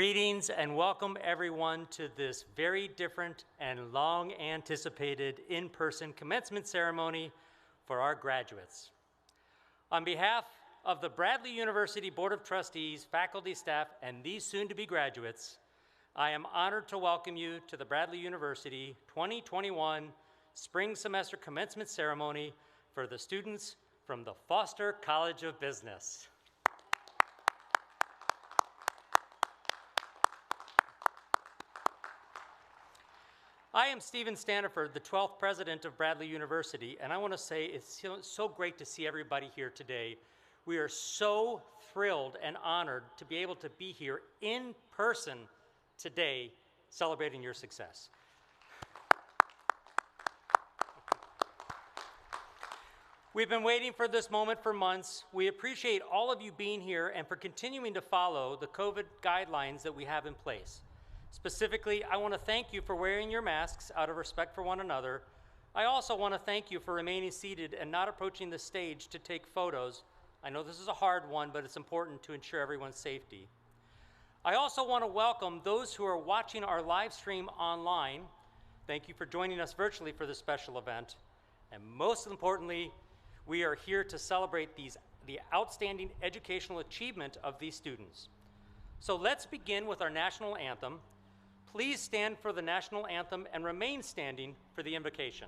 Greetings and welcome everyone to this very different and long anticipated in-person commencement ceremony for our graduates. On behalf of the Bradley University Board of Trustees, faculty, staff, and these soon-to-be graduates, I am honored to welcome you to the Bradley University 2021 Spring Semester Commencement Ceremony for the students from the Foster College of Business. I am Stephen Standiford, the 12th president of Bradley University, and I want to say it's so great to see everybody here today. We are so thrilled and honored to be able to be here in person today celebrating your success. We've been waiting for this moment for months. We appreciate all of you being here and for continuing to follow the COVID guidelines that we have in place. Specifically, I want to thank you for wearing your masks out of respect for one another. I also want to thank you for remaining seated and not approaching the stage to take photos. I know this is a hard one, but it's important to ensure everyone's safety. I also want to welcome those who are watching our live stream online. Thank you for joining us virtually for this special event. And most importantly, we are here to celebrate the outstanding educational achievement of these students. So let's begin with our national anthem. Please stand for the national anthem and remain standing for the invocation.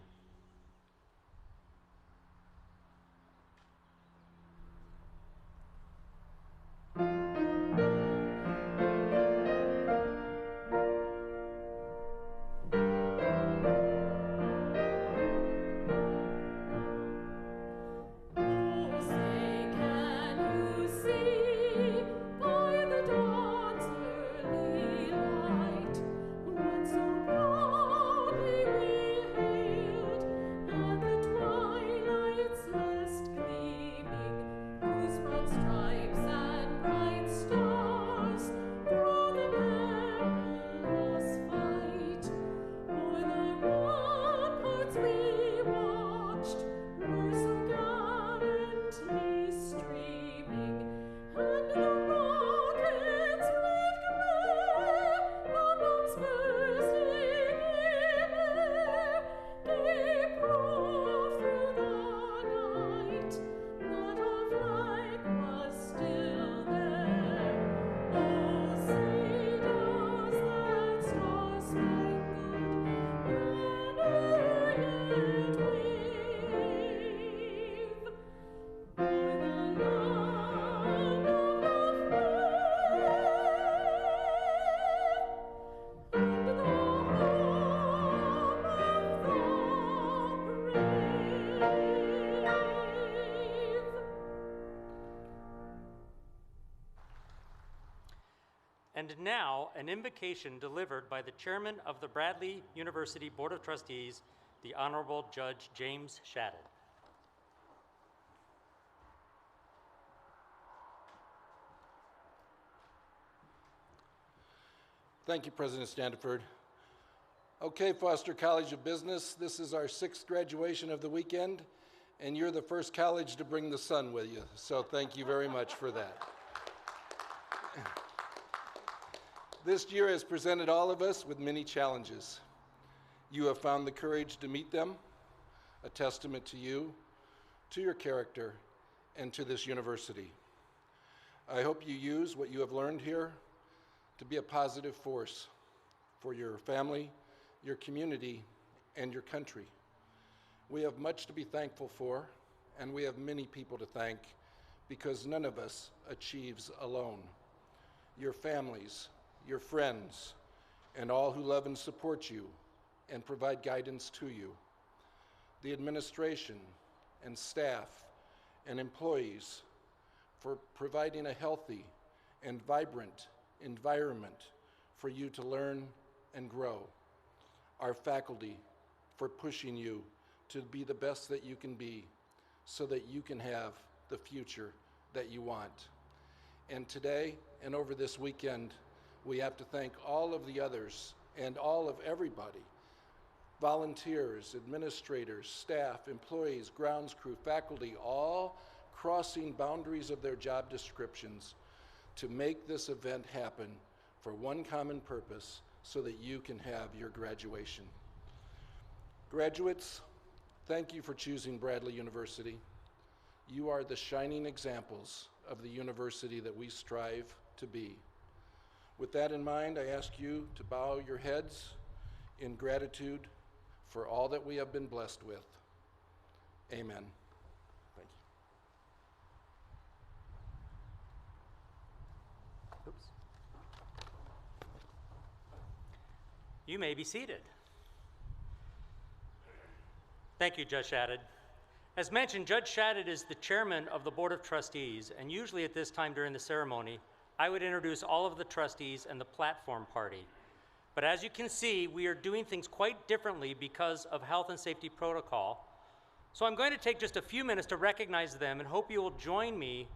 And now, an invocation delivered by the chairman of the Bradley University Board of Trustees, the Honorable Judge James Shadid. Thank you, President Standiford. Okay, Foster College of Business, this is our 6th graduation of the weekend, and you're the first college to bring the sun with you, so thank you very much for that. This year has presented all of us with many challenges. You have found the courage to meet them, a testament to you, to your character, and to this university. I hope you use what you have learned here to be a positive force for your family, your community, and your country. We have much to be thankful for, and we have many people to thank because none of us achieves alone. Your families, your friends, and all who love and support you and provide guidance to you. The administration and staff and employees for providing a healthy and vibrant environment for you to learn and grow. Our faculty for pushing you to be the best that you can be so that you can have the future that you want. And today and over this weekend, we have to thank all of the others and all of everybody, volunteers, administrators, staff, employees, grounds crew, faculty, all crossing boundaries of their job descriptions to make this event happen for one common purpose so that you can have your graduation. Graduates, thank you for choosing Bradley University. You are the shining examples of the university that we strive to be. With that in mind, I ask you to bow your heads in gratitude for all that we have been blessed with. Amen. Thank you. Oops. You may be seated. Thank you, Judge Shadid. As mentioned, Judge Shadid is the chairman of the Board of Trustees, and usually at this time during the ceremony, I would introduce all of the trustees and the platform party. But as you can see, we are doing things quite differently because of health and safety protocol. So I'm going to take just a few minutes to recognize them and hope you will join me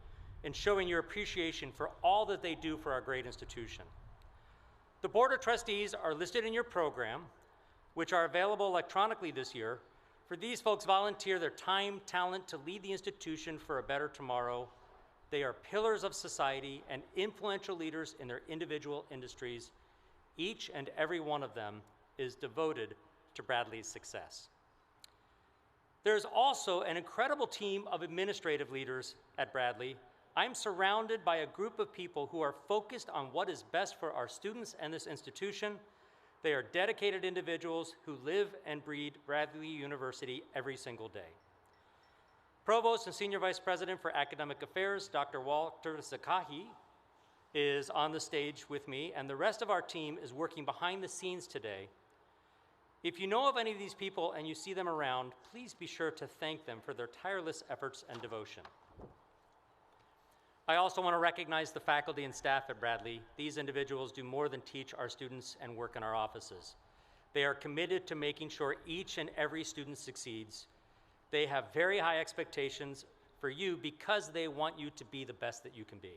in showing your appreciation for all that they do for our great institution. The Board of Trustees are listed in your program, which are available electronically this year. For these folks volunteer their time, talent to lead the institution for a better tomorrow. They are pillars of society and influential leaders in their individual industries. Each and every one of them is devoted to Bradley's success. There's also an incredible team of administrative leaders at Bradley. I'm surrounded by a group of people who are focused on what is best for our students and this institution. They are dedicated individuals who live and breathe Bradley University every single day. Provost and Senior Vice President for Academic Affairs, Dr. Walter Sakahi, is on the stage with me, and the rest of our team is working behind the scenes today. If you know of any of these people and you see them around, please be sure to thank them for their tireless efforts and devotion. I also want to recognize the faculty and staff at Bradley. These individuals do more than teach our students and work in our offices. They are committed to making sure each and every student succeeds. They have very high expectations for you because they want you to be the best that you can be.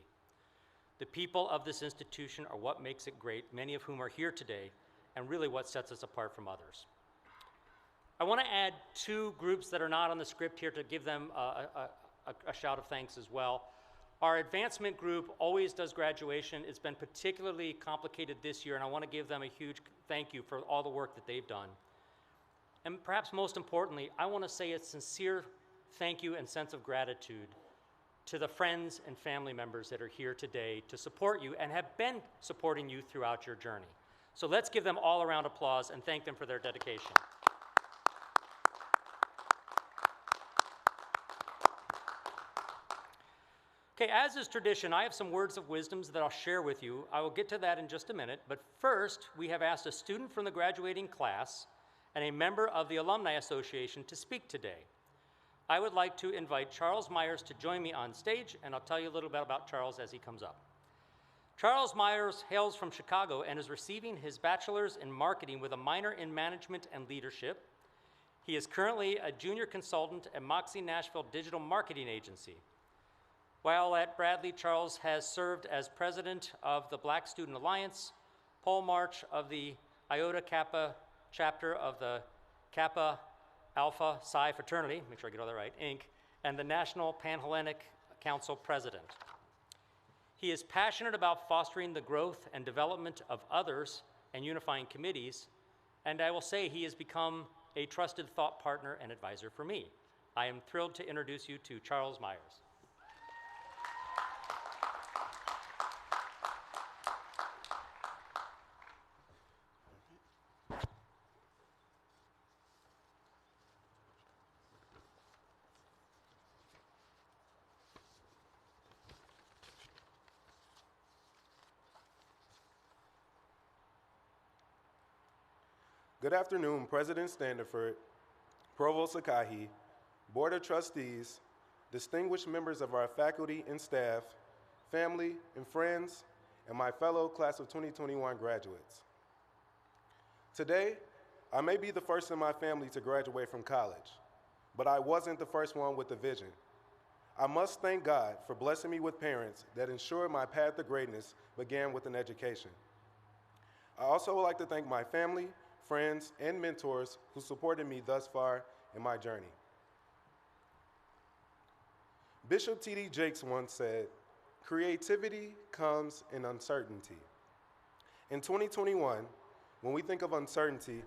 The people of this institution are what makes it great, many of whom are here today, and really what sets us apart from others. I want to add two groups that are not on the script here to give them a shout of thanks as well. Our advancement group always does graduation. It's been particularly complicated this year, and I want to give them a huge thank you for all the work that they've done. And perhaps most importantly, I want to say a sincere thank you and sense of gratitude to the friends and family members that are here today to support you and have been supporting you throughout your journey. So let's give them all a round of applause and thank them for their dedication. Okay, as is tradition, I have some words of wisdom that I'll share with you. I will get to that in just a minute, but first, we have asked a student from the graduating class and a member of the Alumni Association to speak today. I would like to invite Charles Myers to join me on stage, and I'll tell you a little bit about Charles as he comes up. Charles Myers hails from Chicago and is receiving his bachelor's in marketing with a minor in management and leadership. He is currently a junior consultant at Moxie Nashville Digital Marketing Agency. While at Bradley, Charles has served as president of the Black Student Alliance, pole march of the Iota Kappa chapter of the Kappa Alpha Psi fraternity, make sure I get all that right, Inc., and the National Pan-Hellenic Council president. He is passionate about fostering the growth and development of others and unifying committees, and I will say he has become a trusted thought partner and advisor for me. I am thrilled to introduce you to Charles Myers. Good afternoon, President Standiford, Provost Sakahi, Board of Trustees, distinguished members of our faculty and staff, family and friends, and my fellow class of 2021 graduates. Today, I may be the first in my family to graduate from college, but I wasn't the first one with a vision. I must thank God for blessing me with parents that ensured my path to greatness began with an education. I also would like to thank my family, friends, and mentors who supported me thus far in my journey. Bishop T.D. Jakes once said, "Creativity comes in uncertainty." In 2021, when we think of uncertainty,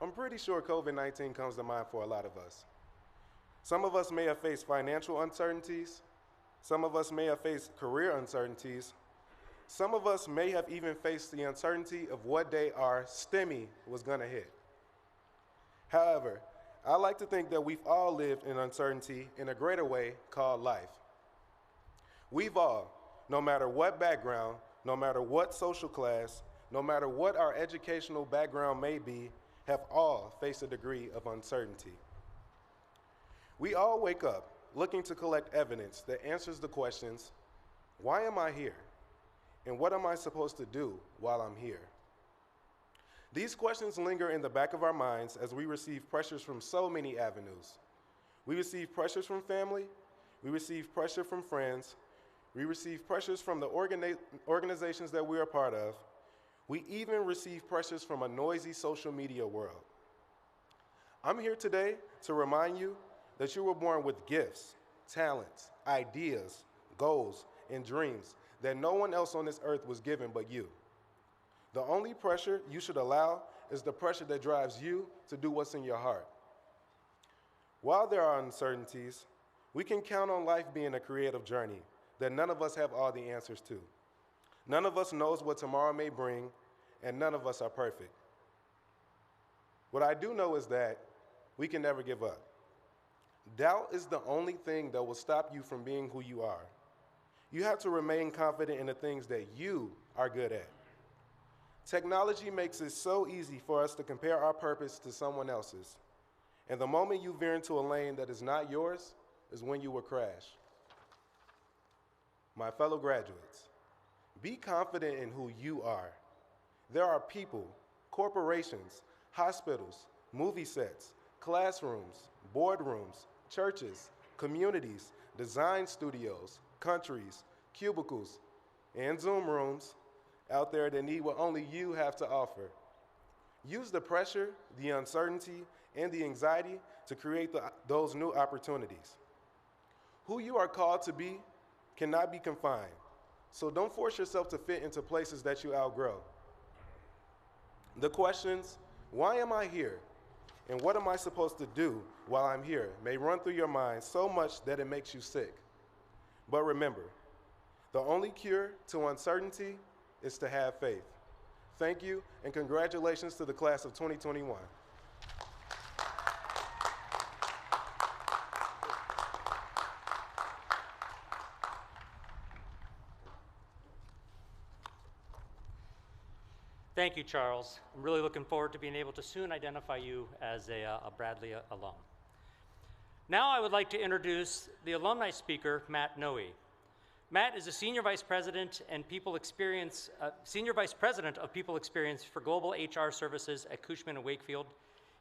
I'm pretty sure COVID-19 comes to mind for a lot of us. Some of us may have faced financial uncertainties. Some of us may have faced career uncertainties. Some of us may have even faced the uncertainty of what day our STEMI was going to hit. However, I like to think that we've all lived in uncertainty in a greater way called life. We've all, no matter what background, no matter what social class, no matter what our educational background may be, have all faced a degree of uncertainty. We all wake up looking to collect evidence that answers the questions, why am I here? And what am I supposed to do while I'm here? These questions linger in the back of our minds as we receive pressures from so many avenues. We receive pressures from family, we receive pressure from friends, we receive pressures from the organizations that we are part of. We even receive pressures from a noisy social media world. I'm here today to remind you that you were born with gifts, talents, ideas, goals, and dreams that no one else on this earth was given but you. The only pressure you should allow is the pressure that drives you to do what's in your heart. While there are uncertainties, we can count on life being a creative journey that none of us have all the answers to. None of us knows what tomorrow may bring, and none of us are perfect. What I do know is that we can never give up. Doubt is the only thing that will stop you from being who you are. You have to remain confident in the things that you are good at. Technology makes it so easy for us to compare our purpose to someone else's. And the moment you veer into a lane that is not yours is when you will crash. My fellow graduates, be confident in who you are. There are people, corporations, hospitals, movie sets, classrooms, boardrooms, churches, communities, design studios, countries, cubicles, and Zoom rooms out there that need what only you have to offer. Use the pressure, the uncertainty, and the anxiety to create those new opportunities. Who you are called to be cannot be confined, so don't force yourself to fit into places that you outgrow. The questions, why am I here? And what am I supposed to do while I'm here may run through your mind so much that it makes you sick. But remember, the only cure to uncertainty is to have faith. Thank you, and congratulations to the class of 2021. Thank you, Charles. I'm really looking forward to being able to soon identify you as a Bradley alum. Now I would like to introduce the alumni speaker, Matt Noe. Matt is a Senior Vice President of People Experience for Global HR Services at Cushman & Wakefield.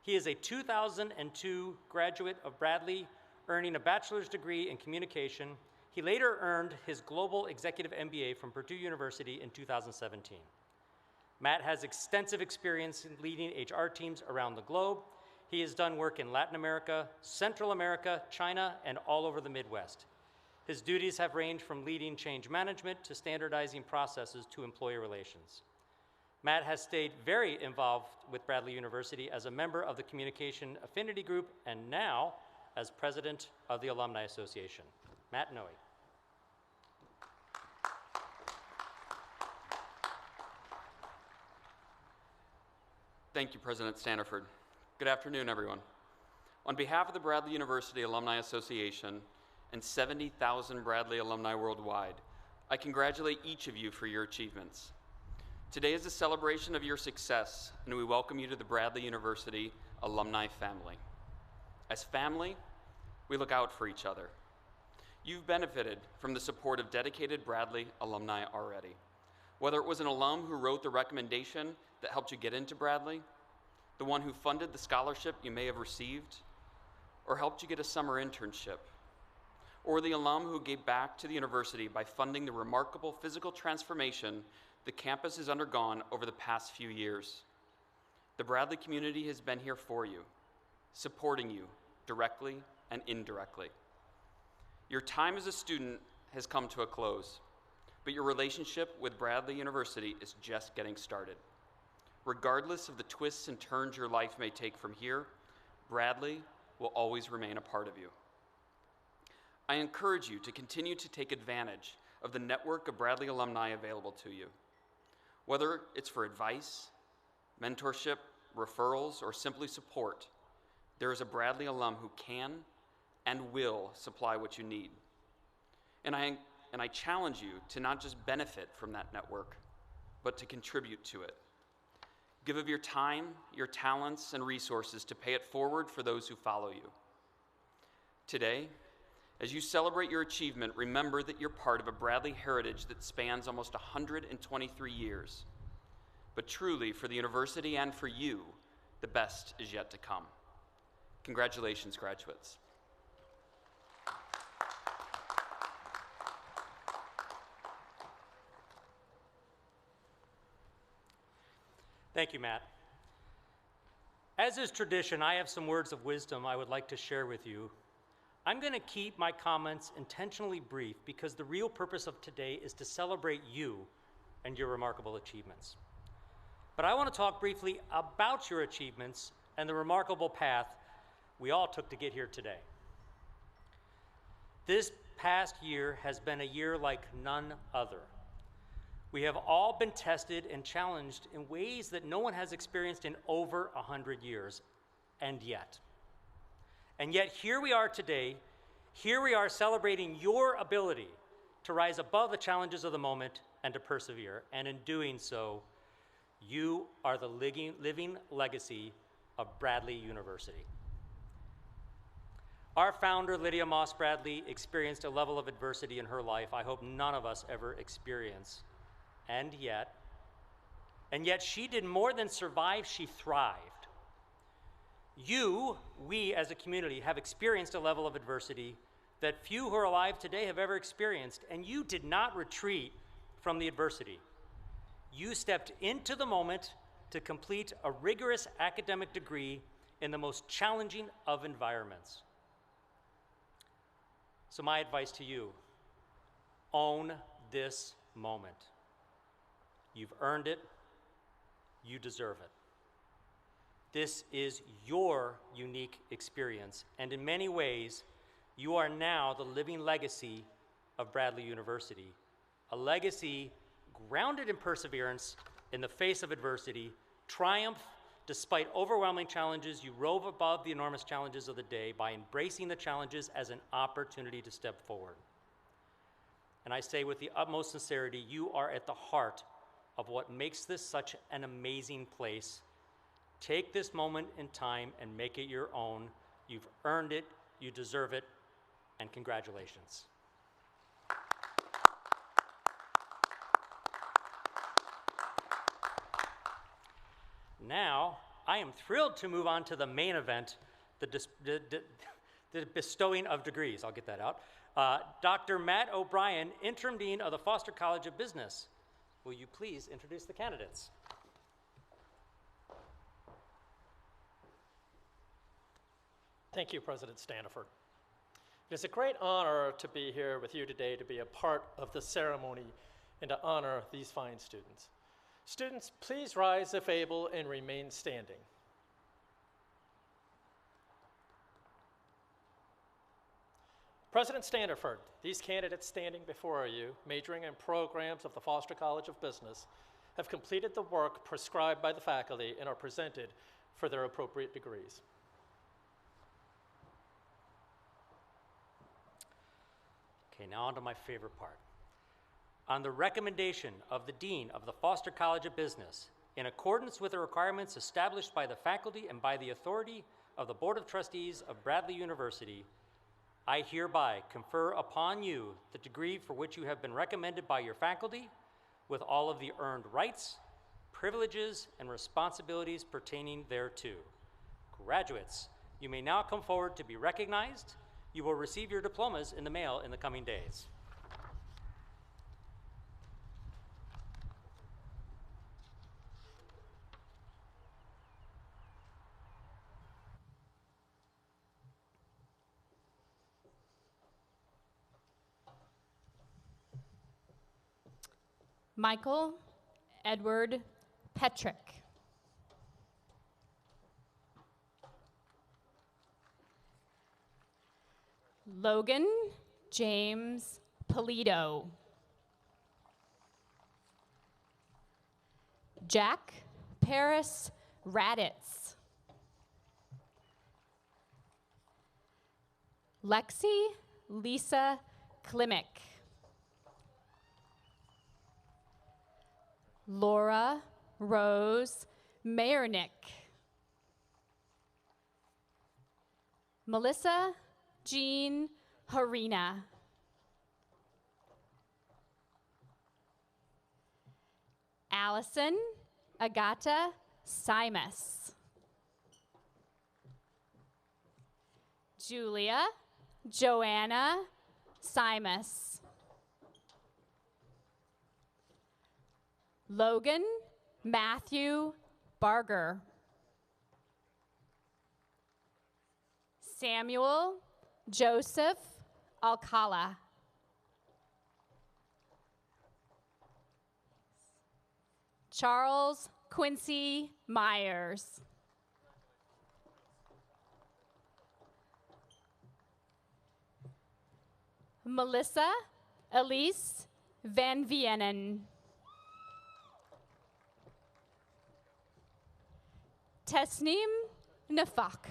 He is a 2002 graduate of Bradley, earning a bachelor's degree in communication. He later earned his Global Executive MBA from Purdue University in 2017. Matt has extensive experience in leading HR teams around the globe. He has done work in Latin America, Central America, China, and all over the Midwest. His duties have ranged from leading change management to standardizing processes to employee relations. Matt has stayed very involved with Bradley University as a member of the Communication Affinity Group and now as president of the Alumni Association. Matt Noe. Thank you, President Standiford. Good afternoon, everyone. On behalf of the Bradley University Alumni Association and 70,000 Bradley alumni worldwide, I congratulate each of you for your achievements. Today is a celebration of your success, and we welcome you to the Bradley University alumni family. As family, we look out for each other. You've benefited from the support of dedicated Bradley alumni already. Whether it was an alum who wrote the recommendation that helped you get into Bradley, the one who funded the scholarship you may have received, or helped you get a summer internship, or the alum who gave back to the university by funding the remarkable physical transformation the campus has undergone over the past few years. The Bradley community has been here for you, supporting you directly and indirectly. Your time as a student has come to a close, but your relationship with Bradley University is just getting started. Regardless of the twists and turns your life may take from here, Bradley will always remain a part of you. I encourage you to continue to take advantage of the network of Bradley alumni available to you. Whether it's for advice, mentorship, referrals, or simply support, there is a Bradley alum who can and will supply what you need. And I challenge you to not just benefit from that network, but to contribute to it. Give of your time, your talents, and resources to pay it forward for those who follow you. Today, as you celebrate your achievement, remember that you're part of a Bradley heritage that spans almost 123 years. But truly, for the university and for you, the best is yet to come. Congratulations, graduates. Thank you, Matt. As is tradition, I have some words of wisdom I would like to share with you. I'm going to keep my comments intentionally brief because the real purpose of today is to celebrate you and your remarkable achievements. But I want to talk briefly about your achievements and the remarkable path we all took to get here today. This past year has been a year like none other. We have all been tested and challenged in ways that no one has experienced in over 100 years, and yet here we are today, here we are celebrating your ability to rise above the challenges of the moment and to persevere, and in doing so, you are the living legacy of Bradley University. Our founder, Lydia Moss Bradley, experienced a level of adversity in her life I hope none of us ever experience. And yet she did more than survive, she thrived. We as a community have experienced a level of adversity that few who are alive today have ever experienced, and you did not retreat from the adversity. You stepped into the moment to complete a rigorous academic degree in the most challenging of environments. So my advice to you, own this moment. You've earned it, you deserve it. This is your unique experience, and in many ways, you are now the living legacy of Bradley University, a legacy grounded in perseverance in the face of adversity, triumph despite overwhelming challenges. You rose above the enormous challenges of the day by embracing the challenges as an opportunity to step forward. And I say with the utmost sincerity, you are at the heart of what makes this such an amazing place. Take this moment in time and make it your own. You've earned it, you deserve it, and congratulations. Now, I am thrilled to move on to the main event, the bestowing of degrees. I'll get that out. Dr. Matt O'Brien, Interim Dean of the Foster College of Business. Will you please introduce the candidates? Thank you, President Standiford. It is a great honor to be here with you today to be a part of the ceremony and to honor these fine students. Students, please rise if able and remain standing. President Standiford, these candidates standing before you, majoring in programs of the Foster College of Business, have completed the work prescribed by the faculty and are presented for their appropriate degrees. Okay, now on to my favorite part. On the recommendation of the Dean of the Foster College of Business, in accordance with the requirements established by the faculty and by the authority of the Board of Trustees of Bradley University, I hereby confer upon you the degree for which you have been recommended by your faculty, with all of the earned rights, privileges, and responsibilities pertaining thereto. Graduates, you may now come forward to be recognized. You will receive your diplomas in the mail in the coming days. Michael Edward Petrick. Logan James Polito. Jack Paris Raditz. Lexi Lisa Klimick. Laura Rose Mayernick. Melissa Jean Harina. Allison Agata Simas. Julia Joanna Simas. Logan Matthew Barger. Samuel Joseph Alcala. Charles Quincy Myers. Melissa Elise Van Vienen. Tesneem Nafak.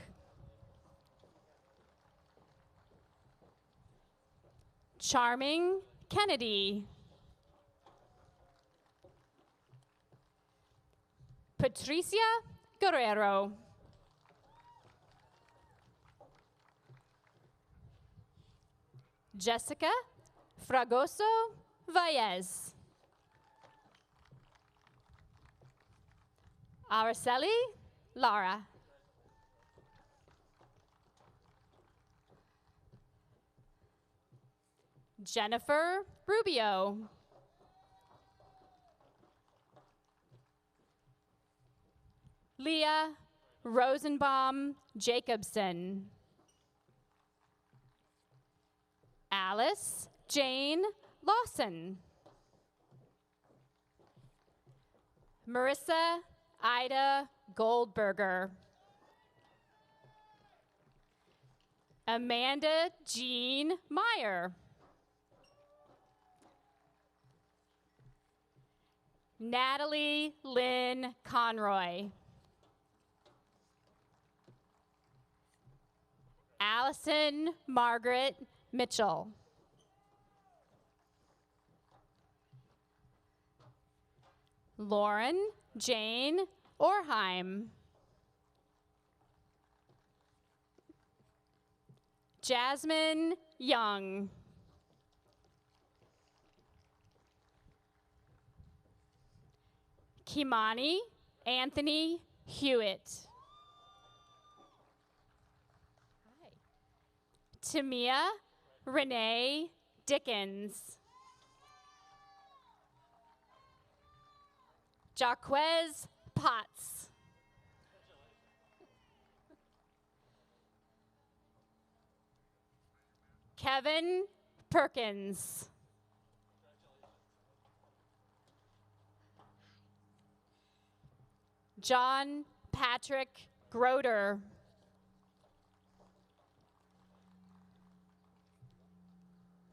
Charming Kennedy. Patricia Guerrero. Jessica Fragoso Valles. Araceli Lara. Jennifer Rubio. Leah Rosenbaum Jacobson. Alice Jane Lawson. Marissa Ida Goldberger. Amanda Jean Meyer. Natalie Lynn Conroy. Allison Margaret Mitchell. Lauren Jane Orheim. Jasmine Young. Kimani Anthony Hewitt. Hi. Tamia Renee Dickens. Jaquez Potts. Kevin Perkins. John Patrick Groder.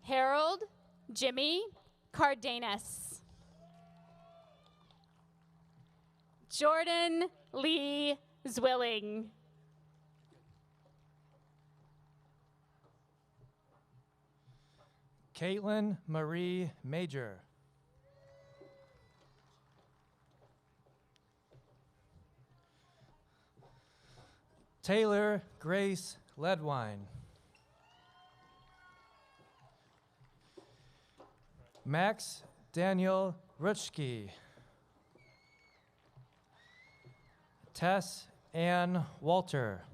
Harold Jimmy Cardenas. Jordan Lee Zwilling. Caitlin Marie Major. Taylor Grace Ledwine. Max Daniel Rutschke. Tess Ann Walter.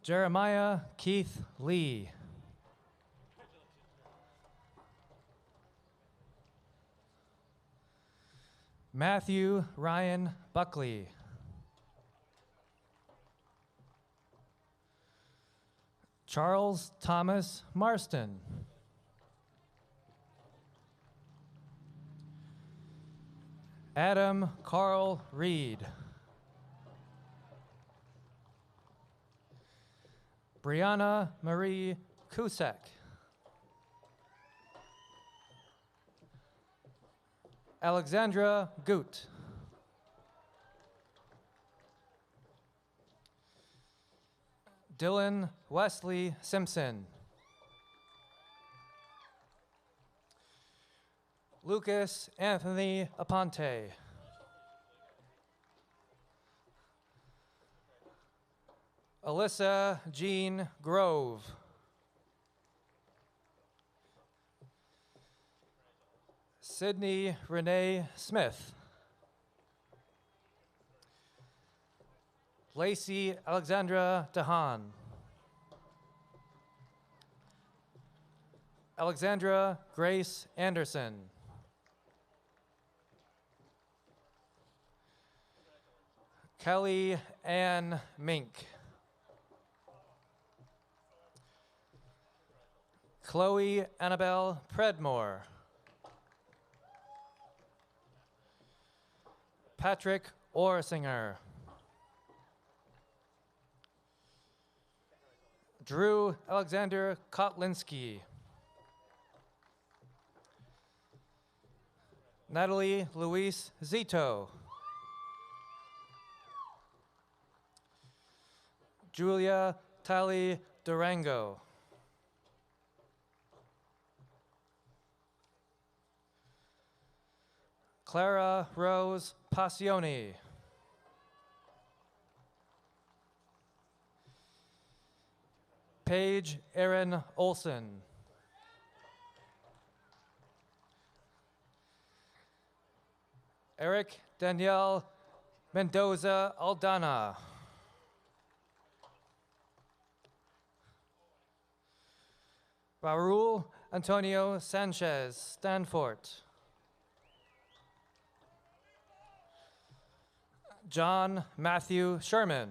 Jeremiah Keith Lee. Matthew Ryan Buckley. Charles Thomas Marston. Adam Carl Reed. Brianna Marie Kusek. Alexandra Goot. Dylan Wesley Simpson. Lucas Anthony Aponte. Alyssa Jean Grove. Sydney Renee Smith. Lacey Alexandra DeHaan. Alexandra Grace Anderson. Kelly Ann Mink. Chloe Annabelle Predmore. Patrick Orsinger. Drew Alexander Kotlinski. Natalie Luis Zito. Julia Tali Durango. Clara Rose Passioni. Paige Erin Olson. Eric Danielle Mendoza Aldana. Raul Antonio Sanchez Stanfort. John Matthew Sherman.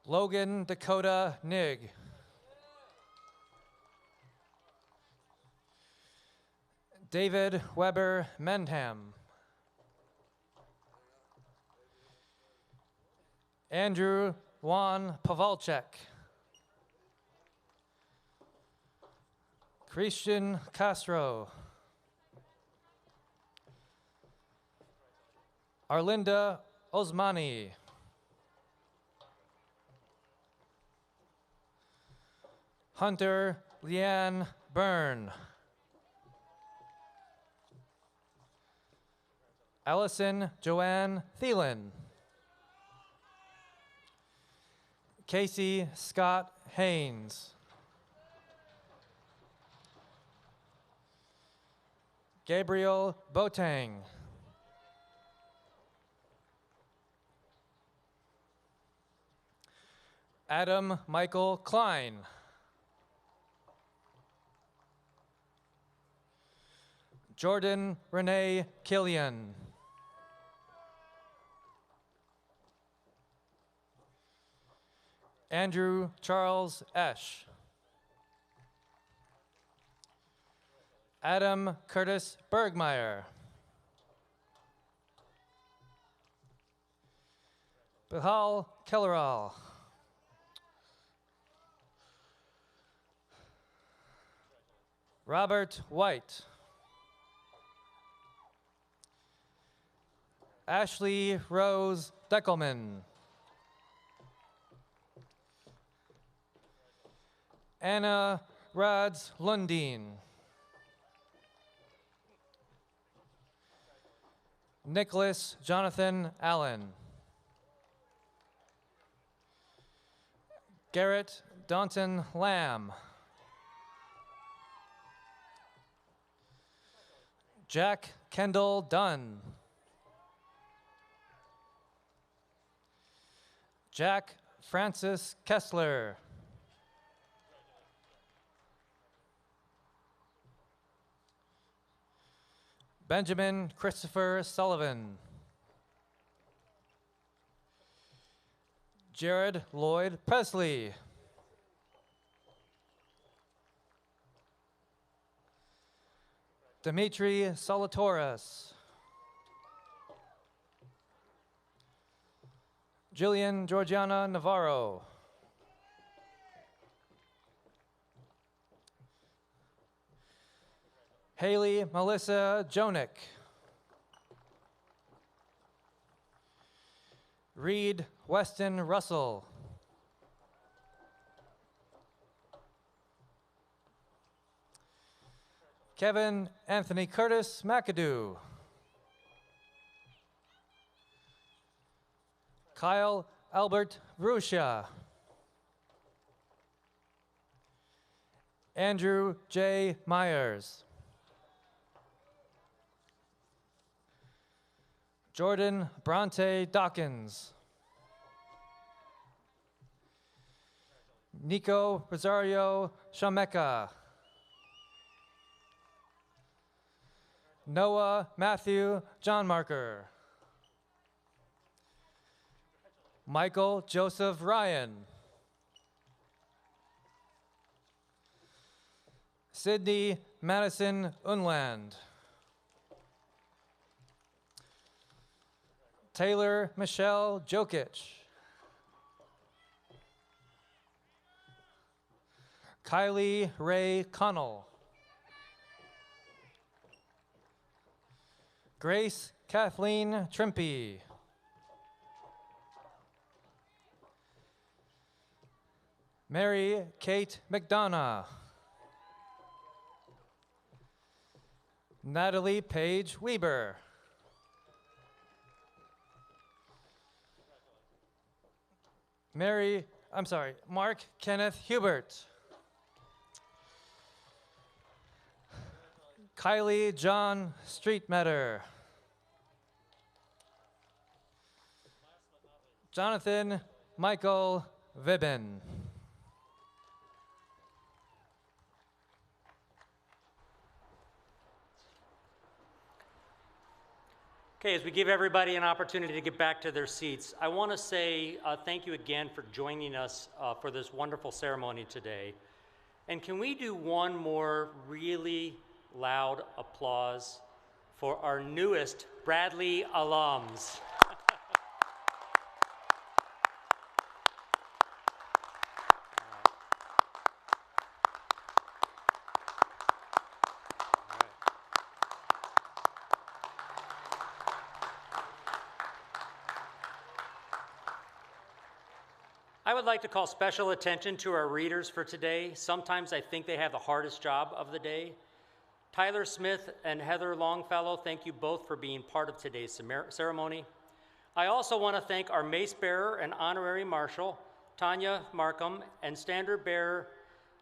Logan Dakota Nig. David Weber Mendham. Andrew Juan Pavalchek. Christian Castro. Arlinda Osmani. Hunter Leanne Byrne. Allison Joanne Thielen. Casey Scott Haynes. Gabriel Botang. Adam Michael Klein. Jordan Renee Killian. Andrew Charles Esch. Adam Curtis Bergmeyer. Bihal Kelleral. Robert White. Ashley Rose Deckelman. Anna Rads Lundin. Nicholas Jonathan Allen. Garrett Daunton Lamb. Jack Kendall Dunn. Jack Francis Kessler. Benjamin Christopher Sullivan. Jared Lloyd Presley. Dimitri Solatoris. Jillian Georgiana Navarro. Haley Melissa Jonick. Reed Weston Russell. Kevin Anthony Curtis McAdoo. Kyle Albert Bruscia. Andrew J. Myers. Jordan Bronte Dawkins. Nico Rosario Shameka. Noah Matthew Johnmarker. Michael Joseph Ryan. Sydney Madison Unland. Taylor Michelle Jokic. Kylie Ray Connell. Grace Kathleen Trimpey. Mary Kate McDonough. Natalie Paige Weber. Mark Kenneth Hubert. Kylie John Streetmetter. Jonathan Michael Vibben. Okay, as we give everybody an opportunity to get back to their seats, I want to say thank you again for joining us for this wonderful ceremony today. And can we do one more really loud applause for our newest Bradley alums? I would like to call special attention to our readers for today. Sometimes I think they have the hardest job of the day. Tyler Smith and Heather Longfellow, thank you both for being part of today's ceremony. I also want to thank our mace bearer and honorary marshal, Tanya Markham, and standard bearer,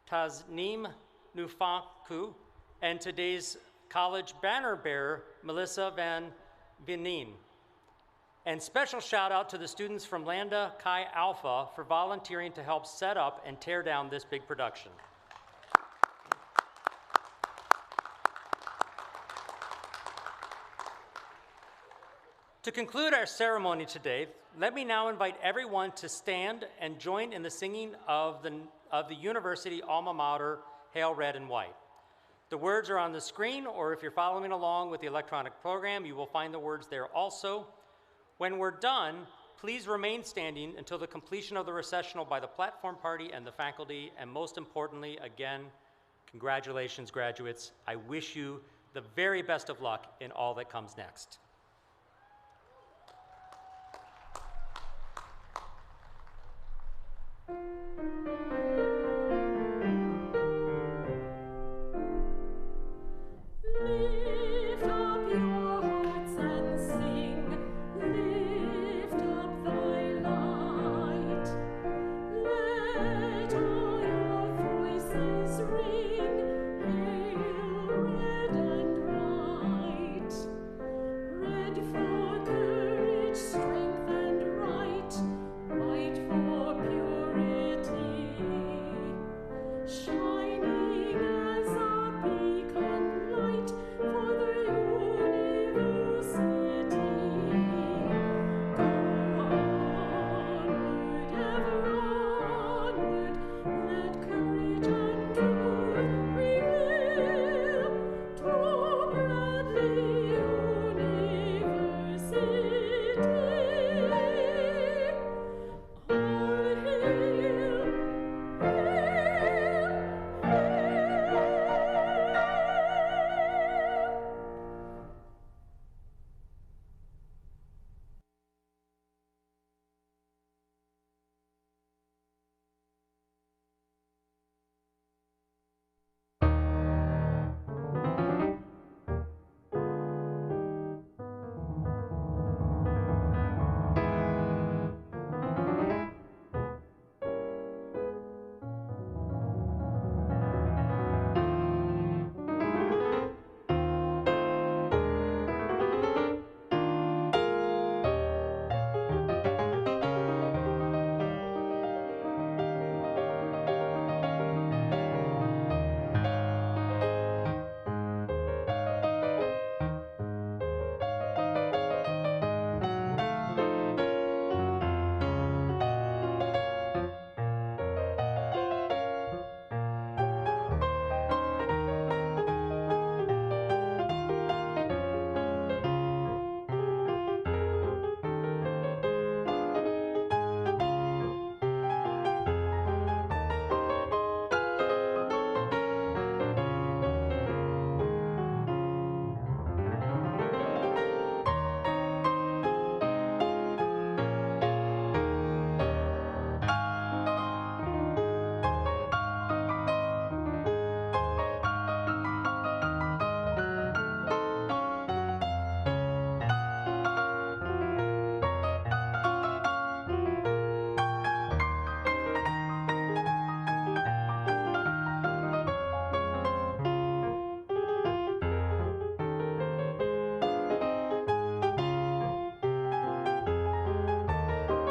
Tasneem Nufanku, and today's college banner bearer, Melissa Van Vinin. And special shout out to the students from Lambda Chi Alpha for volunteering to help set up and tear down this big production. To conclude our ceremony today, let me now invite everyone to stand and join in the singing of the university alma mater, Hail Red and White. The words are on the screen, or if you're following along with the electronic program, you will find the words there also. When we're done, please remain standing until the completion of the recessional by the platform party and the faculty, and most importantly, again, congratulations, graduates. I wish you the very best of luck in all that comes next.